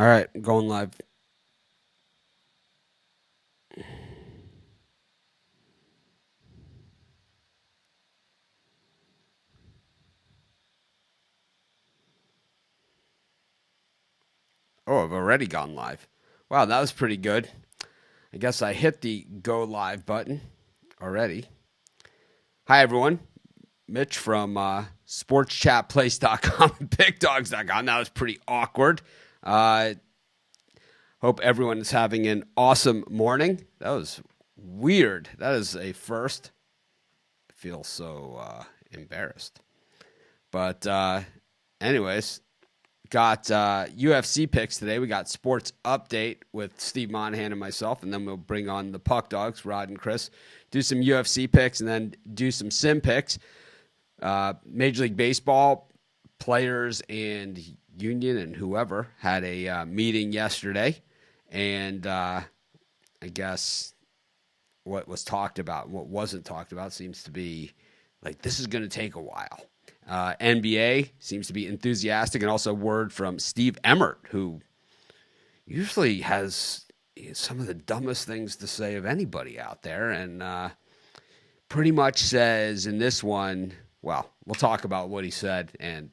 All right, going live. Oh, I've already gone live. Wow, that was pretty good. I guess I hit the go live button already. Hi, everyone. Mitch from sportschatplace.com and pickdogs.com. That was pretty awkward. Uh, Hope everyone is having an awesome morning. That was weird. That is a first. I feel so embarrassed. But, anyways, got UFC picks today. We got sports update with Steve Monahan and myself, and then we'll bring on the Puck Dogs, Rod and Chris, do some UFC picks, and then do some sim picks. Major League Baseball players and union and whoever had a meeting yesterday, and I guess what was talked about and what wasn't talked about seems to be like this is going to take a while. NBA seems to be enthusiastic, and also word from Steve Emmert, who usually has some of the dumbest things to say of anybody out there, and pretty much says in this one, well, we'll talk about what he said, and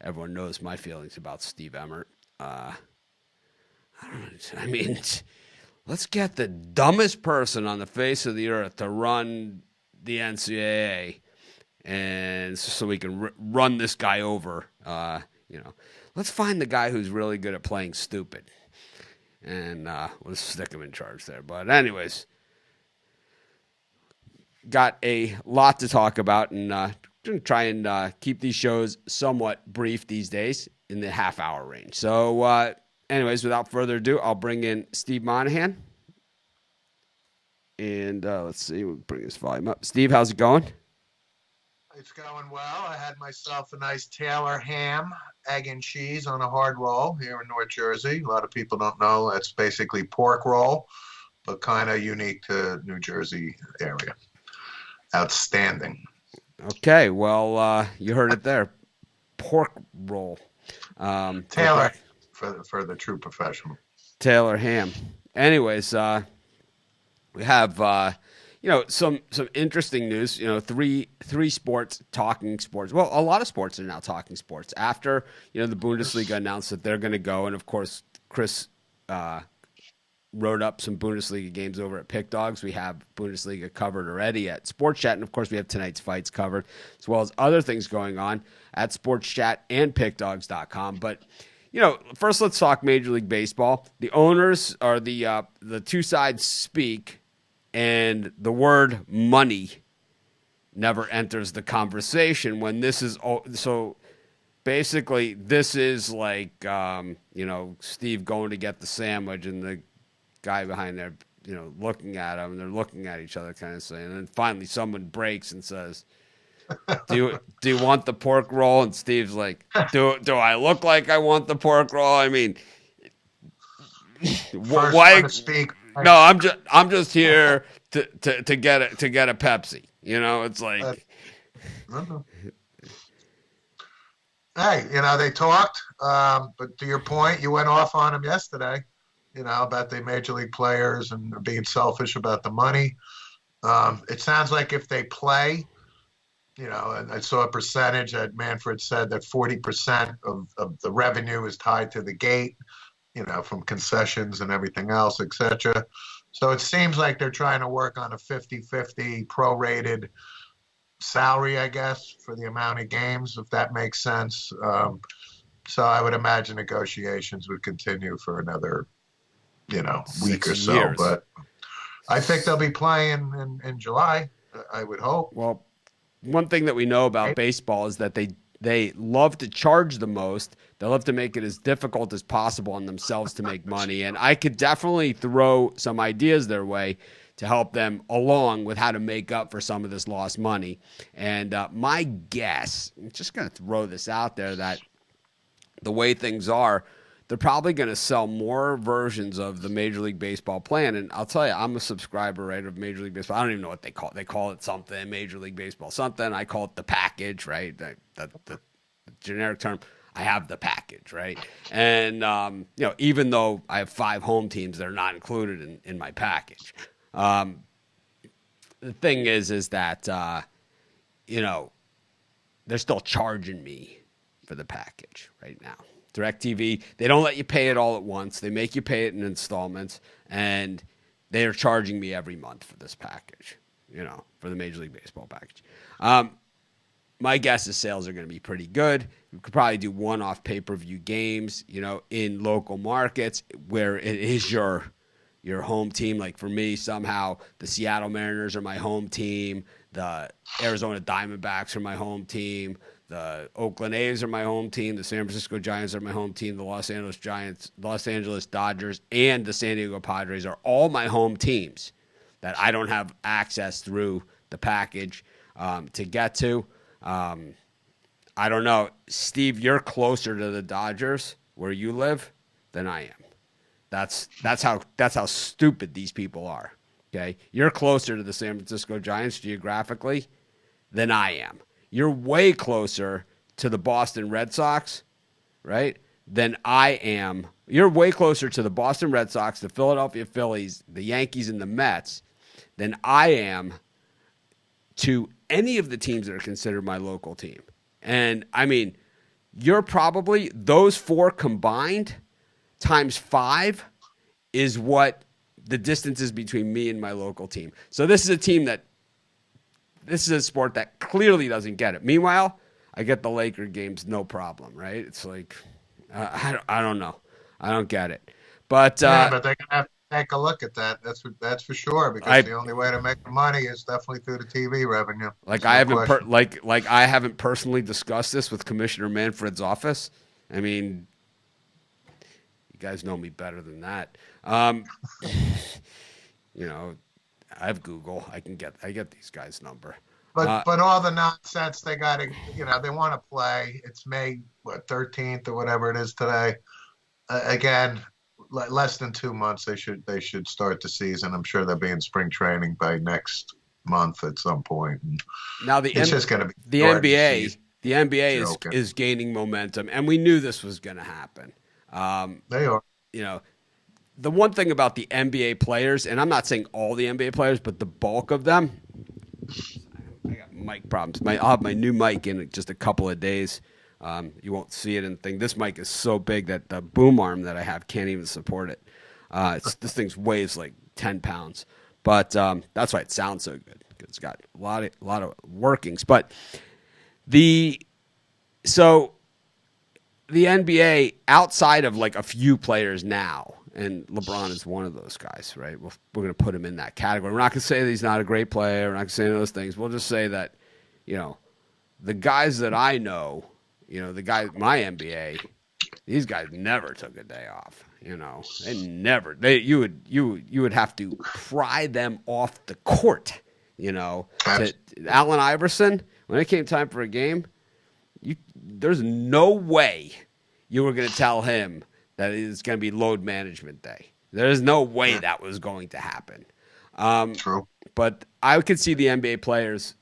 everyone knows my feelings about Steve Emmert. I mean, let's get the dumbest person on the face of the earth to run the NCAA and so we can run this guy over. Let's find the guy who's really good at playing stupid, and we'll stick him in charge there. But anyways, got a lot to talk about, and going to try and keep these shows somewhat brief these days in the half-hour range. So, anyways, without further ado, I'll bring in Steve Monahan. And let's see, we'll bring his volume up. Steve, how's it going? It's going well. I had myself a nice Taylor ham, egg and cheese on a hard roll here in North Jersey. A lot of people don't know that's basically pork roll, but kind of unique to New Jersey area. Outstanding. Okay, well, you heard it there. Pork roll. Go Taylor back. for the true professional. Taylor ham. Anyways, we have some interesting news. Three sports talking sports. Well, a lot of sports are now talking sports after the Bundesliga announced that they're going to go, and of course Chris wrote up some Bundesliga games over at Pick Dogs. We have Bundesliga covered already at Sports Chat, and of course we have tonight's fights covered, as well as other things going on at Sports Chat and PickDogs.com. But first let's talk Major League Baseball. The owners are the two sides speak, and the word money never enters the conversation when this is so. Basically, this is like Steve going to get the sandwich, and the guy behind there, looking at him, and they're looking at each other, kind of saying. And then finally, someone breaks and says, "Do you want the pork roll?" And Steve's like, "Do I look like I want the pork roll? I mean, First one why? to speak. No, I'm just here to get a Pepsi. It's Uh, like, hey, they talked, but to your point, you went off on them yesterday. About the major league players and being selfish about the money. It sounds like if they play, and I saw a percentage that Manfred said that 40% of the revenue is tied to the gate, from concessions and everything else, etc. So it seems like they're trying to work on a 50-50 prorated salary, I guess, for the amount of games, if that makes sense. So I would imagine negotiations would continue for another, week or 6 so. years. But I think they'll be playing in July, I would hope. Well, one thing that we know about baseball is that they love to charge the most. They love to make it as difficult as possible on themselves to make money. And I could definitely throw some ideas their way to help them along with how to make up for some of this lost money. And my guess, I'm just going to throw this out there, that the way things are, they're probably going to sell more versions of the Major League Baseball plan. And I'll tell you, I'm a subscriber, right, of Major League Baseball. I don't even know what they call it. They call it something, Major League Baseball something. I call it the package, right? The generic term. I have the package, right? And even though I have 5 home teams, they're not included in my package. The thing is that they're still charging me for the package right now. DirecTV, they don't let you pay it all at once. They make you pay it in installments, and they are charging me every month for this package, for the Major League Baseball package. My guess is sales are going to be pretty good. We could probably do one-off pay-per-view games, in local markets where it is your home team. Like for me, somehow the Seattle Mariners are my home team. The Arizona Diamondbacks are my home team. The Oakland A's are my home team. The San Francisco Giants are my home team. The Los Angeles Giants, Los Angeles Dodgers, and the San Diego Padres are all my home teams that I don't have access through the package to get to. I don't know. Steve, you're closer to the Dodgers where you live than I am. That's how stupid these people are. Okay, you're closer to the San Francisco Giants geographically than I am. You're way closer to the Boston Red Sox, right? Than I am. You're way closer to the Boston Red Sox, the Philadelphia Phillies, the Yankees, and the Mets than I am to any of the teams that are considered my local team. And I mean, you're probably those 4 combined times 5 is what the distance is between me and my local team. So this is a sport that clearly doesn't get it. Meanwhile, I get the Laker games no problem, right? It's like, I don't know. I don't get it. But yeah, but they're gonna have to take a look at that. That's for sure, because the only way to make the money is definitely through the TV revenue. Like I haven't like I haven't personally discussed this with Commissioner Manfred's office. I mean, you guys know me better than that. I have Google. I get these guys' number. But all the nonsense they got to, they want to play. It's May 13th or whatever it is today. Again, less than 2 months. They should start the season. I'm sure they'll be in spring training by next month at some point. And now it's just going to be the NBA. The NBA is gaining momentum, and we knew this was going to happen. They are. The one thing about the NBA players, and I'm not saying all the NBA players, but the bulk of them, I got mic problems. I'll have my new mic in just a couple of days. You won't see it in the thing. This mic is so big that the boom arm that I have can't even support it. This thing weighs like 10 pounds. But that's why it sounds so good. It's got a lot of workings. But the NBA, outside of like a few players now, and LeBron is one of those guys, right? We're going to put him in that category. We're not going to say that he's not a great player. We're not going to say those things. We'll just say that, the guys that I know, the guys, my NBA, these guys never took a day off. They never. You would have to pry them off the court. Allen Iverson, when it came time for a game, there's no way you were going to tell him that it's going to be load management day. There's no way that was going to happen. True. But I could see the NBA players,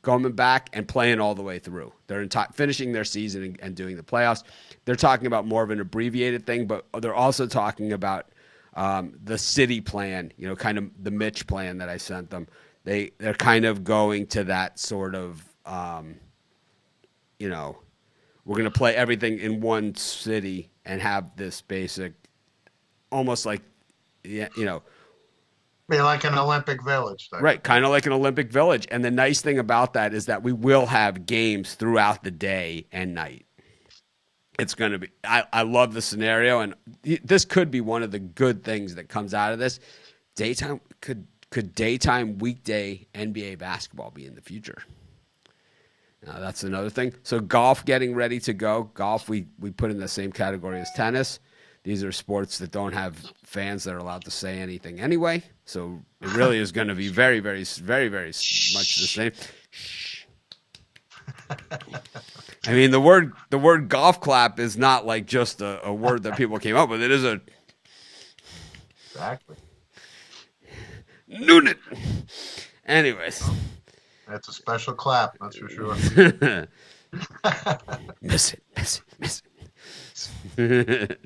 going back and playing all the way through. They're finishing their season and doing the playoffs. They're talking about more of an abbreviated thing, but they're also talking about the city plan, kind of the Mitch plan that I sent them. They're kind of going to that sort of, we're going to play everything in one city and have this basic, almost like, be like an Olympic Village. Right, kind of like an Olympic Village. And the nice thing about that is that we will have games throughout the day and night. It's going to be – I love the scenario, and this could be one of the good things that comes out of this. Daytime could daytime weekday NBA basketball be in the future? That's another thing. So golf getting ready to go. Golf we put in the same category as tennis. These are sports that don't have fans that are allowed to say anything anyway. So it really is going to be very, very, very, very much the same. I mean, the word golf clap is not like just a word that people came up with. It is a exactly. Noonan. Anyways. That's a special clap, that's for sure. Miss it. But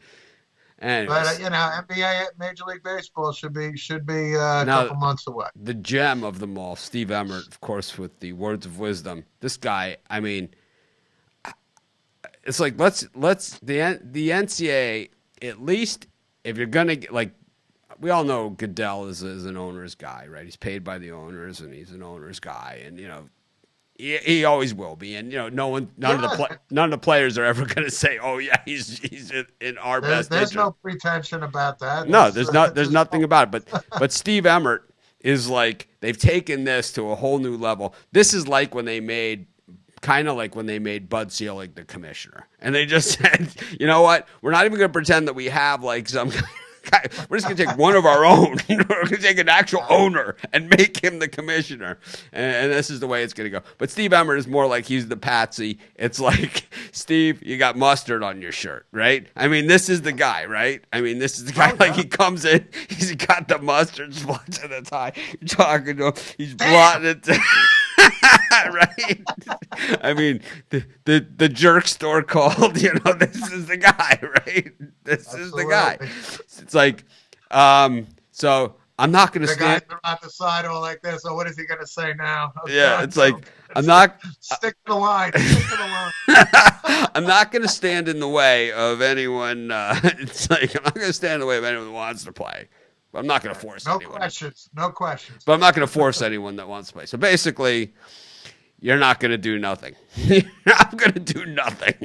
Anyways, NBA, Major League Baseball should be a now couple months away. the gem of them all, Steve Emmert, of course, with the words of wisdom. This guy, I mean, it's like the NCAA, at least if you're gonna like, we all know Goodell is an owner's guy, right? He's paid by the owners, and he's an owner's guy, and he always will be. And Yes, none of the players are ever going to say, "Oh yeah, he's in our best there's interest." no pretension about that. No, That's there's just nothing about it. But Steve Emmert is like, they've taken this to a whole new level. This is like when they made kind of like when they made Bud Selig the commissioner, and they just said, you know what, we're not even going to pretend that we have like some. We're just going to take one of our own. We're going to take an actual owner and make him the commissioner. And this is the way it's going to go. But Steve Emmert is more like he's the patsy. It's like, Steve, you got mustard on your shirt, right? I mean, this is the guy, right? I mean, this is the guy, like, he comes in, he's got the mustard spots in the tie. You're talking to him, he's blotting it. Right? I mean, the jerk store called, this is the guy, right? This is the guy. It's like, so I'm not going to stand. The guys are on the side all like this. So what is he going to say now? Yeah, it's like, I'm not. Stick to the line. Stick to the line. I'm not going to stand in the way of anyone. It's like, I'm not going to stand in the way of anyone who wants to play. But I'm not going to force anyone. No questions. But I'm not going to force anyone that wants to play. So basically, you're not going to do nothing. I'm going to do nothing.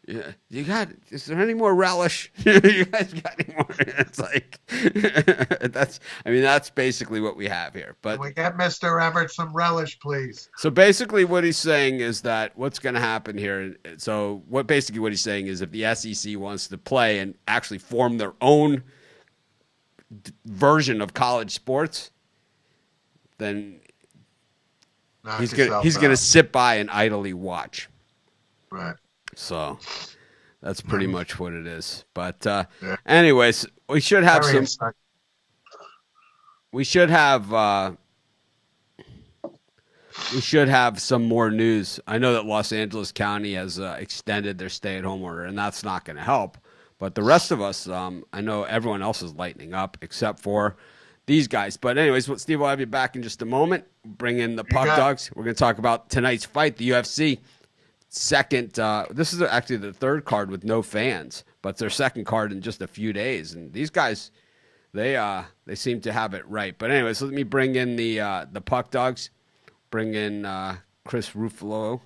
Yeah, is there any more relish? You guys got any more? It's like, that's basically what we have here. But can we get Mr. Emmert some relish, please? So basically what he's saying is that what's going to happen here. So what he's saying is if the SEC wants to play and actually form their own version of college sports, then he's gonna sit by and idly watch. Right. So that's pretty much what it is. But anyways, we should have some more news. I know that Los Angeles County has extended their stay-at-home order, and that's not going to help. But the rest of us, I know everyone else is lightening up except for these guys. But anyways, Steve, we'll have you back in just a moment. Bring in the Puck Dogs. We're going to talk about tonight's fight, the UFC. Second, this is actually the third card with no fans, but it's their second card in just a few days. And these guys, they seem to have it right. But anyways, let me bring in the Puck Dogs. Bring in Chris Ruffalo,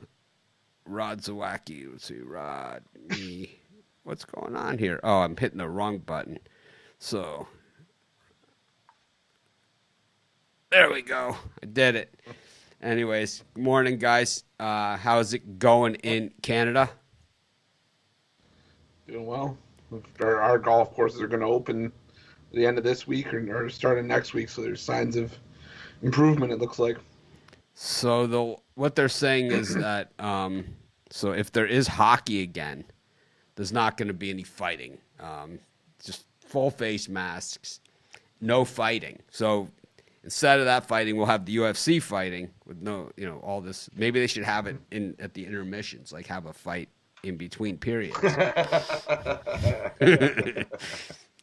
Rod Zawacki. Let's see, Rod, me. What's going on here? Oh, I'm hitting the wrong button. So, there we go. I did it. Anyways, good morning, guys. How's it going in Canada? Doing well. Our golf courses are going to open at the end of this week or starting next week, so there's signs of improvement, it looks like. So what they're saying is that so if there is hockey again, there's not going to be any fighting. Just full face masks, no fighting. So instead of that fighting, we'll have the UFC fighting with no, all this. Maybe they should have it at the intermissions, like have a fight in between periods. Have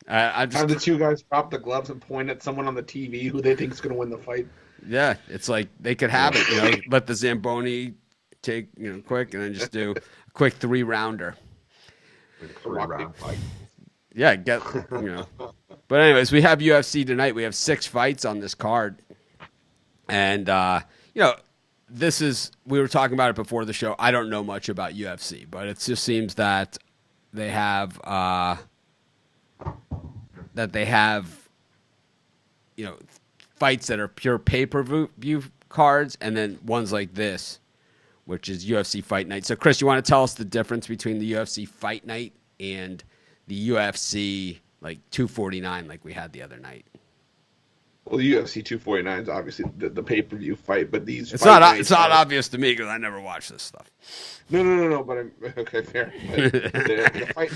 the two guys drop the gloves and point at someone on the TV who they think is going to win the fight. Yeah, it's like they could have it, let the Zamboni take, quick, and then just do a quick 3-rounder. 3-round fight. Yeah, But anyways, we have UFC tonight. We have 6 fights on this card. And, we were talking about it before the show. I don't know much about UFC, but it just seems that they have, fights that are pure pay-per-view cards, and then ones like this, which is UFC Fight Night. So, Chris, you want to tell us the difference between the UFC Fight Night and the UFC 249 like we had the other night? Well, the UFC 249 is obviously the pay-per-view fight, but these it's not obvious to me because I never watch this stuff. No. But okay, fair. The fight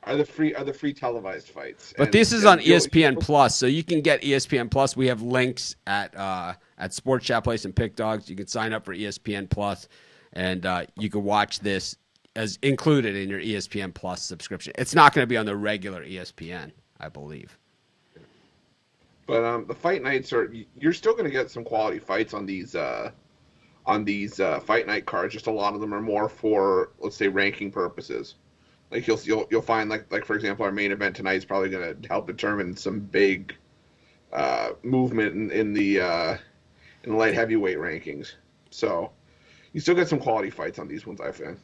are the free televised fights. But this is on ESPN Plus, so you can get ESPN Plus. We have links at Sports Chat Place and Pick Dogs. You can sign up for ESPN Plus, and you can watch this as included in your ESPN Plus subscription. It's not going to be on the regular ESPN, I believe. But the fight nights you're still going to get some quality fights on these fight night cards. Just a lot of them are more for, let's say, ranking purposes. Like you'll find like for example, our main event tonight is probably going to help determine some big movement in the light heavyweight rankings. So you still get some quality fights on these ones, I find.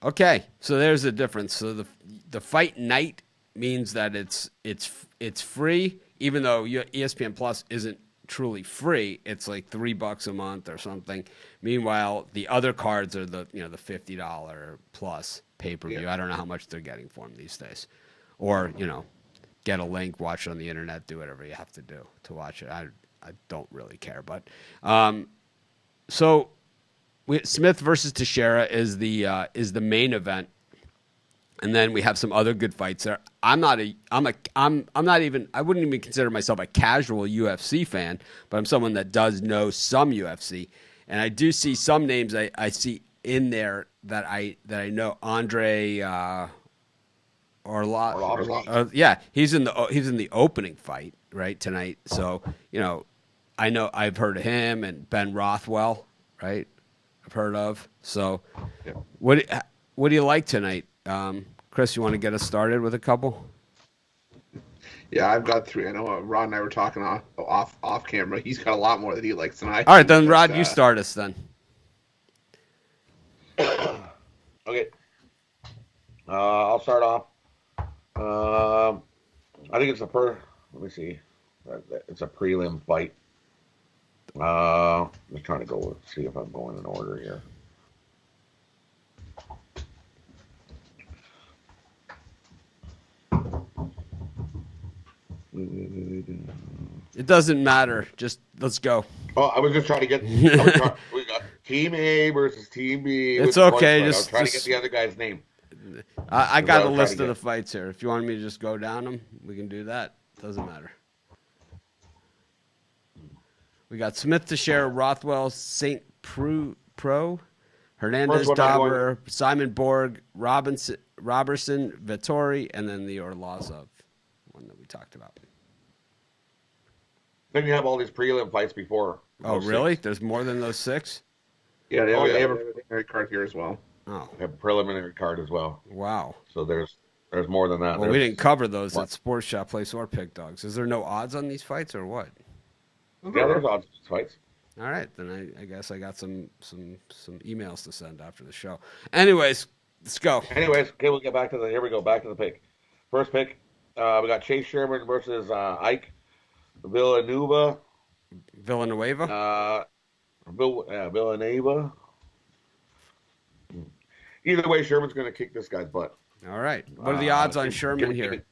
Okay, so there's the difference. So the fight night means that it's free, even though ESPN Plus isn't truly free. It's like $3 a month or something. Meanwhile, the other cards are the $50 plus pay-per-view. Yeah. I don't know how much they're getting for them these days, or get a link, watch it on the internet, do whatever you have to do to watch it. I don't really care, but so Smith versus Teixeira is the main event. And then we have some other good fights there. I wouldn't even consider myself a casual UFC fan, but I'm someone that does know some UFC. And I do see some names I see in there that I know. Andre Arlovski. Yeah, he's in the opening fight right tonight. So, I know I've heard of him, and Ben Rothwell, right? I've heard of. So, Yeah. what do you like tonight? Chris, you want to get us started with a couple? Yeah, I've got 3. I know Rod and I were talking off camera. He's got a lot more that he likes tonight. All right, then, Rod, you start us then. Okay. I'll start off. I think it's let me see. It's a prelim fight. Just trying to see if I'm going in order here. It doesn't matter. Just let's go. Oh, I was just trying to get. We got Team A versus Team B. It's okay. I was trying to get the other guy's name. I got a list of the fights here. If you want me to just go down them, we can do that. Doesn't matter. We got Smith Teixeira, Rothwell, St. Pro, Hernandez Dauber, Simon Borg, Robertson, Vettori, and then the Orlazov one that we talked about. Then you have all these prelim fights before. Oh, really? There's more than those 6? Yeah, they have a preliminary card here as well. Oh, they have a preliminary card as well. Wow. So there's more than that. Well, we didn't cover those at Sports Shop Place or Pick Dogs. Is there no odds on these fights or what? Yeah, there's odds on these fights. All right, then I guess I got some emails to send after the show. Anyways, let's go. Anyways, okay, we'll get back to here we go, back to the pick. First pick, we got Chase Sherman versus Ike Villanueva. Villanueva? Villanueva. Either way, Sherman's going to kick this guy's butt. All right. What are the odds on Sherman here?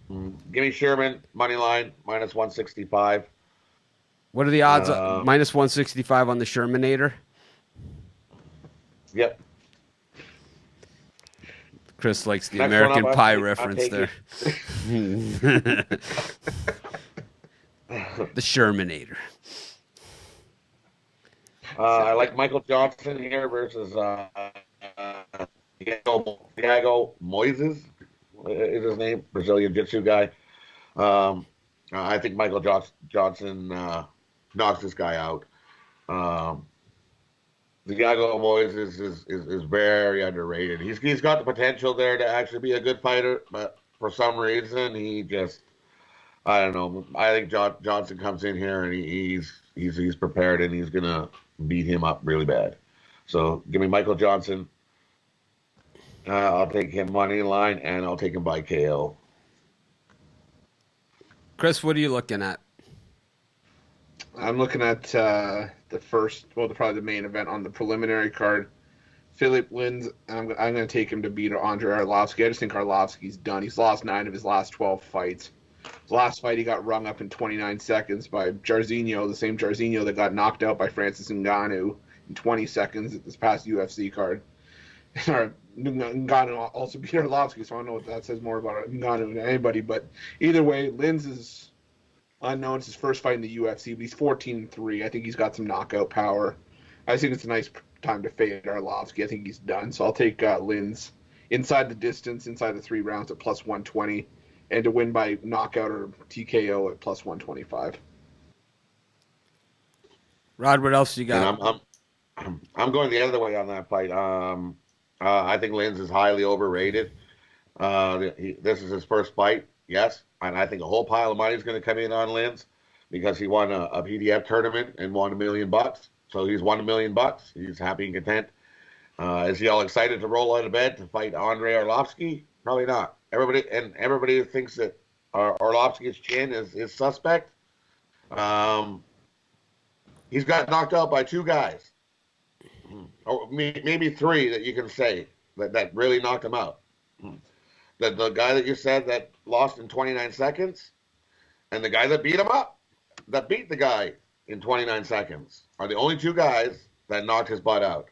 Give me Sherman, money line, minus 165. What are the odds? Minus 165 on the Shermanator? Yep. Chris likes the Next American Pie I'll reference there. The Shermanator. I like Michael Johnson here versus Thiago Moises is his name, Brazilian Jiu-Jitsu guy. I think Michael Johnson knocks this guy out. Thiago Moises is very underrated. He's got the potential there to actually be a good fighter, but for some reason he just, I don't know. I think Johnson comes in here and he's prepared and he's gonna beat him up really bad. So give me Michael Johnson. I'll take him money line and I'll take him by KO. Chris, what are you looking at? I'm looking at probably the main event on the preliminary card. Philip Lins, I'm going to take him to beat Andre Arlovski. I just think Arlovski's done. He's lost 9 of his last 12 fights. His last fight, he got rung up in 29 seconds by Jairzinho, the same Jairzinho that got knocked out by Francis Ngannou in 20 seconds at this past UFC card. Ngannou also beat Arlovski, so I don't know what that says more about Ngannou than anybody. But either way, Lins is unknown. It's his first fight in the UFC, but he's 14-3. I think he's got some knockout power. I think it's a nice time to fade Arlovsky. I think he's done. So I'll take Linz inside the distance, inside the 3 rounds at plus 120, and to win by knockout or TKO at plus 125. Rod, what else you And got? I'm going the other way on that fight. I think Lynn's is highly overrated. This is his first fight, yes, and I think a whole pile of money is going to come in on Lynn's because he won a PDF tournament and won $1 million. So he's won $1 million. He's happy and content. Is he all excited to roll out of bed to fight Andre Arlovsky? Probably not. Everybody thinks that Arlovsky's chin is suspect. Um, he's got knocked out by two guys, or maybe three that you can say that really knocked him out. The guy that you said that lost in 29 seconds, and the guy that beat him up, that beat the guy in 29 seconds, are the only two guys that knocked his butt out.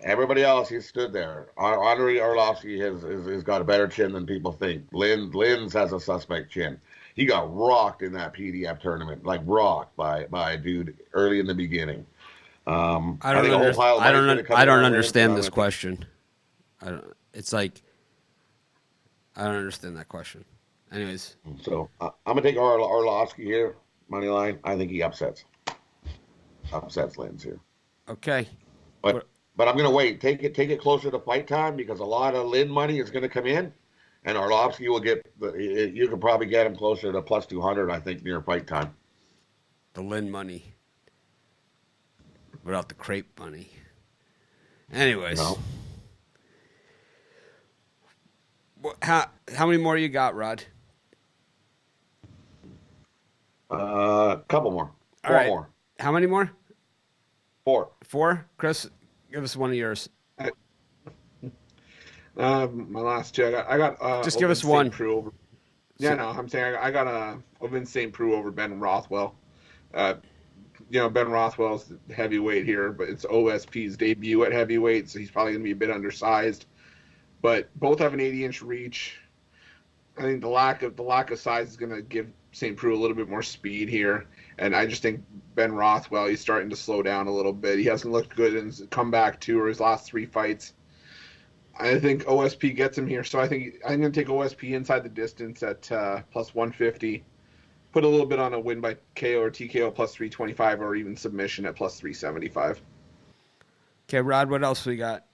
Everybody else, he stood there. Andre Arlovsky has got a better chin than people think. Lynn's has a suspect chin. He got rocked in that PDF tournament, like rocked by a dude early in the beginning. I don't understand. I don't understand this question. It's like I don't understand that question. Anyways, So I'm gonna take Arlovsky here, money line. I think he upsets Lynn's here. okay. But I'm gonna wait. Take it closer to fight time because a lot of Lynn money is gonna come in, and Arlovsky will get. You could probably get him closer to plus 200. I think near fight time. The Lynn money without the crepe money. Anyways, No. how many more you got, Rod? Couple more. All Four right. more. How many more? Four. 4? Chris, give us one of yours. My last two, I got Just give Ovin us one. St. Preux over. Yeah, no, I'm saying I got Ovin St. Preux over Ben Rothwell. Ben Rothwell's the heavyweight here, but it's OSP's debut at heavyweight, so he's probably going to be a bit undersized. But both have an 80-inch reach. I think the lack of size is going to give St. Preux a little bit more speed here, and I just think Ben Rothwell, he's starting to slow down a little bit. He hasn't looked good in his comeback two or his last 3 fights. I think OSP gets him here, so I think I'm going to take OSP inside the distance at plus 150. Put a little bit on a win by KO or TKO plus 325, or even submission at plus 375. Okay, Rod, what else we got?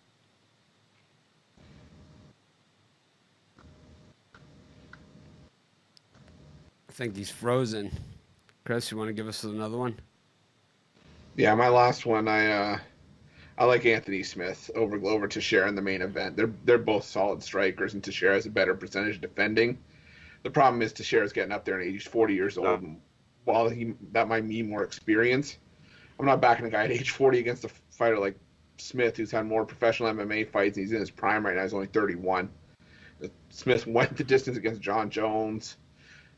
I think he's frozen. Chris, you want to give us another one? Yeah, my last one, I like Anthony Smith over Teixeira in the main event. They're both solid strikers, and Teixeira has a better percentage defending. The problem is Teixeira's getting up there in age. He's 40 years old, and while that might mean more experience, I'm not backing a guy at age 40 against a fighter like Smith, who's had more professional MMA fights, and he's in his prime right now. He's only 31. Smith went the distance against John Jones,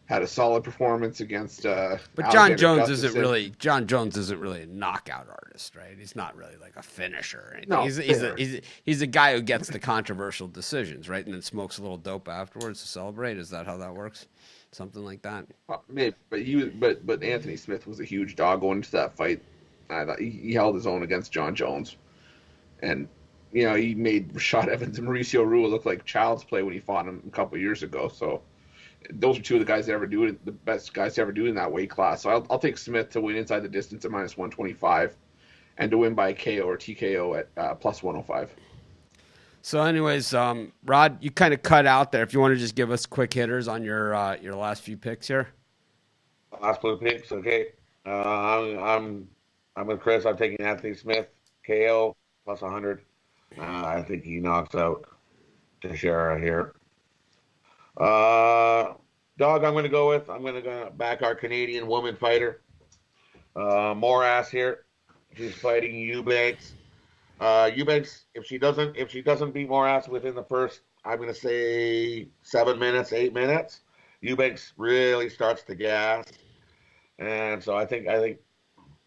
had a solid performance against. But Alexander John Gustafsson. Jones isn't really a knockout artist, right? He's not really like a finisher or anything. No, he's a guy who gets the controversial decisions, right? And then smokes a little dope afterwards to celebrate. Is that how that works? Something like that. Maybe, but Anthony Smith was a huge dog going into that fight. I thought he held his own against John Jones, and he made Rashad Evans and Mauricio Rua look like child's play when he fought him a couple of years ago. So those are two of the guys that ever do it, the best guys to ever do it in that weight class. So I'll take Smith to win inside the distance at minus 125, and to win by KO or TKO at plus 105. So, anyways, Rod, you kind of cut out there. If you want to just give us quick hitters on your last few picks here. Last blue picks, okay. I'm with Chris. I'm taking Anthony Smith, KO plus 100. I think he knocks out Teixeira here. Dog, I'm going to go with. I'm going to back our Canadian woman fighter. Morass here. She's fighting Eubanks. Eubanks, if she doesn't beat Morass within the first, I'm going to say 7 minutes, 8 minutes, Eubanks really starts to gas, and so I think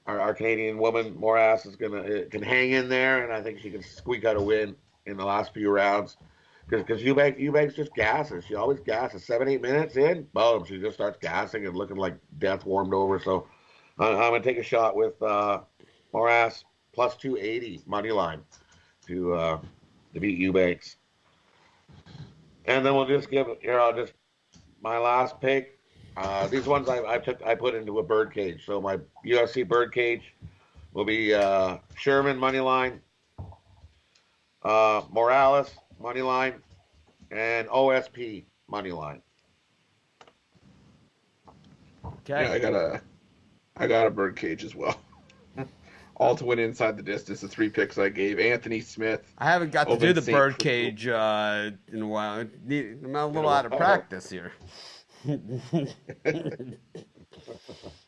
our Canadian woman Morass can hang in there, and I think she can squeak out a win in the last few rounds because Eubanks just gasses. She always gasses. 7, 8 minutes in, boom, she just starts gassing and looking like death warmed over. So I'm going to take a shot with Morass. plus 280 money line to beat Eubanks. And then we'll just give just my last pick. These ones I put into a bird cage. So my UFC bird cage will be Sherman money line, Morales money line, and OSP money line. Okay. Yeah, I got a bird cage as well. All to win inside the distance. The 3 picks I gave: Anthony Smith. I haven't got to do Ovince the St. bird Preux. cage in a while. I'm a little out of practice here.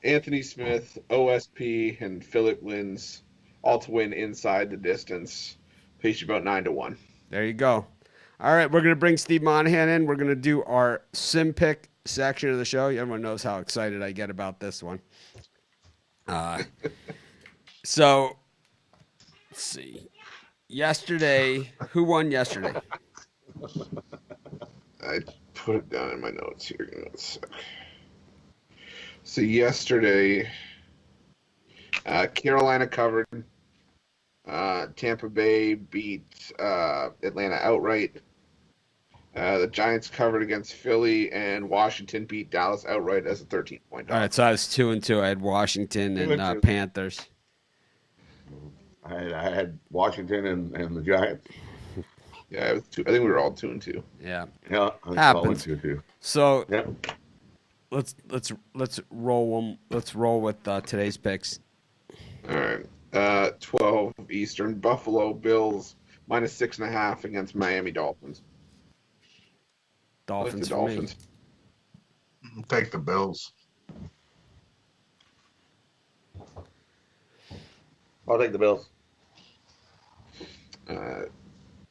Anthony Smith, OSP, and Philip Lins, all to win inside the distance. Pays you about 9-1. There you go. All right, we're going to bring Steve Monahan in. We're going to do our sim pick section of the show. Everyone knows how excited I get about this one. So, let's see. Yesterday, who won yesterday? I put it down in my notes here. Give me one sec. So yesterday, Carolina covered. Tampa Bay beat Atlanta outright. The Giants covered against Philly, and Washington beat Dallas outright as a 13-point dog. All right, so I was 2-2. I had Washington and 2-2. Panthers. I had Washington and the Giants. Yeah, it was I think we were all 2-2. Yeah, Yeah, happens. 2-2. So Yep. let's roll them. Let's roll with today's picks. All right. 12 Eastern. Buffalo Bills minus 6.5 against Miami Dolphins. Dolphins I for like the me. Dolphins. Take the Bills. I'll take the Bills.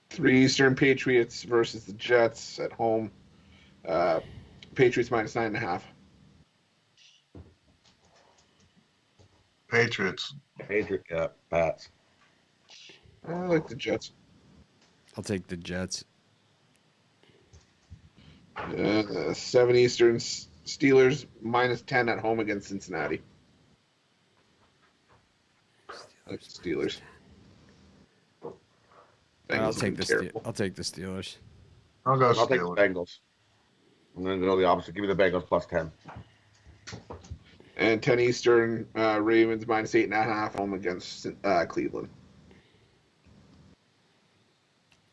3 Eastern. Patriots versus the Jets at home. Patriots minus 9.5. Patriots. Patriot, yeah, Pats. I like the Jets. I'll take the Jets. 7 Eastern. Steelers minus 10 at home against Cincinnati. I like the Steelers. I'll Bengals take have the been terrible. I'll take the Steelers. I'll go I'll take the Steelers. Bengals. I'm going to go the opposite. Give me the Bengals plus 10. And 10 Eastern, Ravens minus 8.5 home against Cleveland.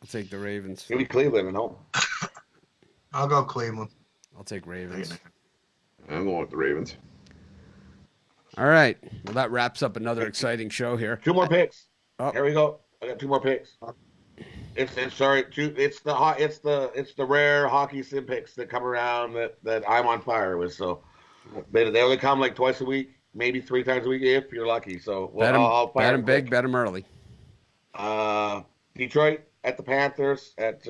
I'll take the Ravens. Give me Cleveland and home. I'll go Cleveland. I'll take Ravens. I'm going with the Ravens. All right. Well, that wraps up another exciting show here. 2 more picks. Oh. Here we go. I got 2 more picks. It's the rare hockey sim picks that come around that I'm on fire with. So they only come like twice a week, maybe 3 times a week if you're lucky. So I'll Bet fire them big, bet them early. Detroit at the Panthers at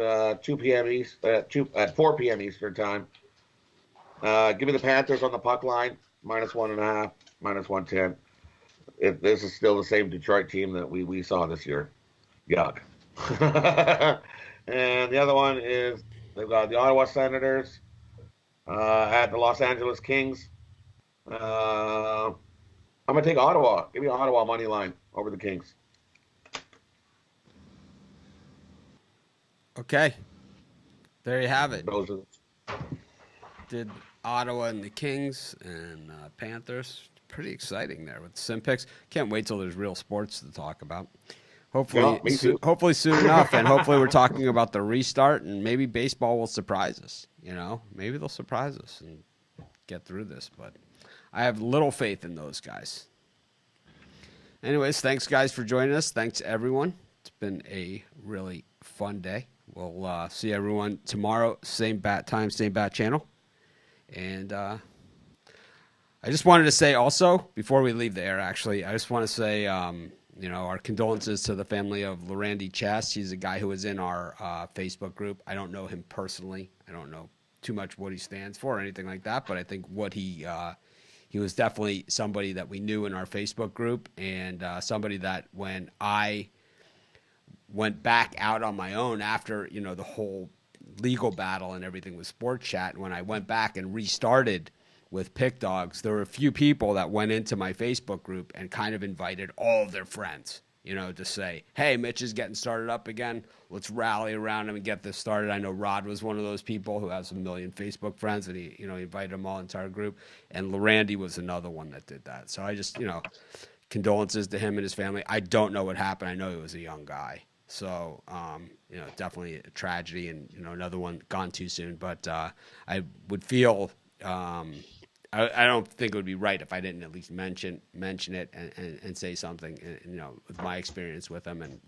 2 p.m. East at 4 p.m. Eastern time. Give me the Panthers on the puck line minus 1.5, minus 110. This is still the same Detroit team that we saw this year. Yuck. And the other one is they've got the Ottawa Senators at the Los Angeles Kings. I'm gonna take Ottawa. Give me Ottawa money line over the Kings. Okay. There you have it. Those are Did Ottawa and the Kings and Panthers. Pretty exciting there with sim picks. Can't wait till there's real sports to talk about. Hopefully, Yeah, me too. hopefully soon enough, and hopefully we're talking about the restart, and maybe baseball will surprise us. You know, maybe they'll surprise us and get through this. But I have little faith in those guys. Anyways, thanks guys for joining us. Thanks everyone. It's been a really fun day. We'll see everyone tomorrow, same bat time, same bat channel. And I just wanted to say also, before we leave the air, actually, I just want to say, our condolences to the family of Larandy Chess. He's a guy who was in our Facebook group. I don't know him personally. I don't know too much what he stands for or anything like that, but I think what he was definitely somebody that we knew in our Facebook group, and somebody that when I went back out on my own after, the whole legal battle and everything with Sports Chat, when I went back and restarted with Pick Dogs, there were a few people that went into my Facebook group and kind of invited all of their friends. to say, hey, Mitch is getting started up again. Let's rally around him and get this started. I know Rod was one of those people who has a million Facebook friends, and he invited them all into our group. And Randy was another one that did that. So I just, condolences to him and his family. I don't know what happened. I know he was a young guy. So, definitely a tragedy and, another one gone too soon. But I would feel I don't think it would be right if I didn't at least mention it and say something, with my experience with him, and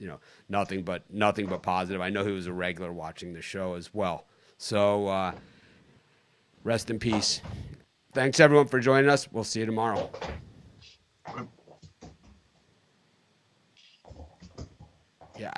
nothing but positive. I know he was a regular watching the show as well. So rest in peace. Thanks everyone for joining us. We'll see you tomorrow. Yeah,